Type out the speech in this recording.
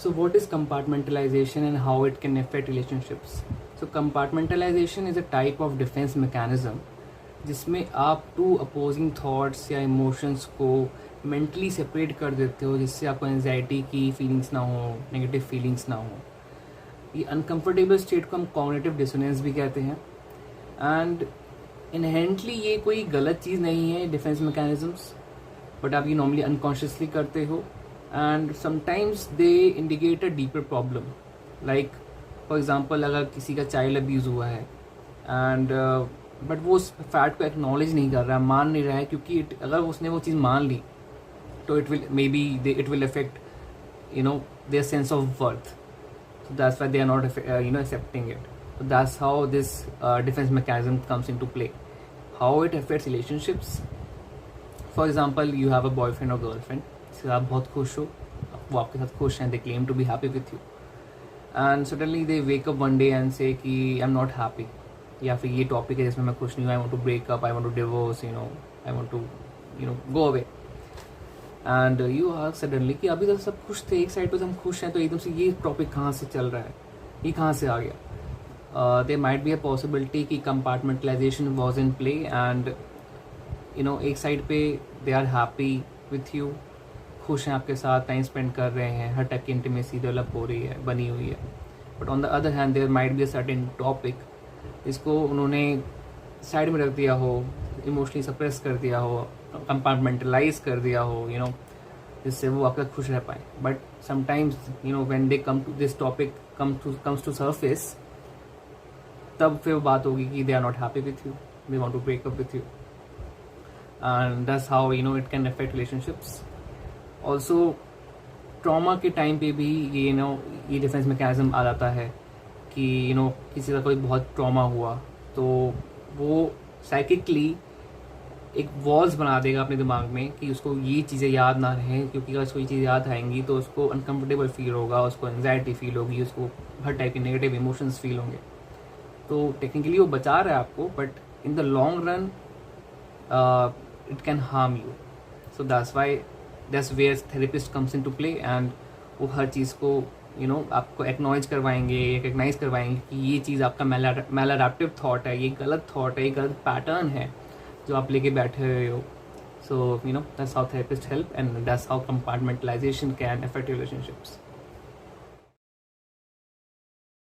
So what is compartmentalization and how it can affect relationships? So compartmentalization is a type of defense mechanism जिसमें आप to opposing thoughts या emotions को mentally separate कर देते हो, जिससे आपको एंजाइटी की फीलिंग्स ना हो, नेगेटिव फीलिंग्स ना हो. ये अनकंफर्टेबल स्टेट को हम कॉग्निटिव डिसोनेंस भी कहते हैं. एंड इनहेरेंटली ये कोई गलत चीज़ नहीं है डिफेंस मैकेनिज्म्स, बट आप ये नॉर्मली अनकॉन्शियसली करते हो. And sometimes they indicate a deeper problem. Like for example, अगर किसी का चाइल्ड अब्यूज़ हुआ है एंड बट वो उस फैक्ट को एक्नॉलेज नहीं कर रहा है, मान नहीं रहा है, क्योंकि अगर उसने वो चीज़ मान ली तो it will may be it will affect their sense of worth. So that's why they are not accepting it. So that's how this defense mechanism comes into play. How it affects relationships. For example, you have a boyfriend or girlfriend, जिससे आप बहुत खुश हो, वो आपके साथ खुश हैं, they claim to be happy with you, and suddenly they wake up one day and say कि I'm not happy, या फिर ये टॉपिक है जिसमें मैं खुश नहीं हूँ, I want to break up, I want to divorce, I want to go away. And you ask suddenly कि अभी तक सब खुश थे, एक साइड पे हम खुश हैं, तो एकदम से ये टॉपिक कहाँ से चल रहा है, ये कहाँ से आ गया. There might be a possibility कि compartmentalization was in play and एक साइड पे they are happy with you, खुश हैं आपके साथ, टाइम स्पेंड कर रहे हैं, हर टाइप की इंटीमेसी डेवलप हो रही है, बनी हुई है. But on the other hand there might be a certain topic जिसको उन्होंने साइड में रख दिया हो, इमोशनली सप्रेस कर दिया हो, कंपार्टमेंटलाइज कर दिया हो, जिससे वो आपका खुश रह पाए. But sometimes when they come to this topic comes to surface, तब फिर वो बात होगी कि they are not happy with you, they want to break up with you, and that's how it can affect relationships. Also trauma के time पे भी ये डिफेंस मैकेनिज्म आ जाता है कि किसी का कोई बहुत ट्रॉमा हुआ तो वो साइकिकली एक वॉल्स बना देगा अपने दिमाग में कि उसको ये चीज़ें याद ना रहें, क्योंकि अगर उसको ये चीज़ याद आएंगी तो उसको अनकंफर्टेबल फील होगा, उसको एंजाइटी फील होगी, उसको हर टाइप के नेगेटिव इमोशंस फील होंगे. तो टेक्निकली वो बचा रहा है आपको, but in the long run it can harm you. So that's where therapist comes into play, and वो हर चीज़ को आपको एक्नॉलेज करवाएंगे, रिकग्नाइज करवाएंगे कि ये चीज़ आपका मैलअडैप्टिव थॉट है, ये गलत थॉट है, ये गलत पैटर्न है जो आप लेके बैठे हुए हो. So that's how therapist help, and that's how compartmentalisation can affect relationships.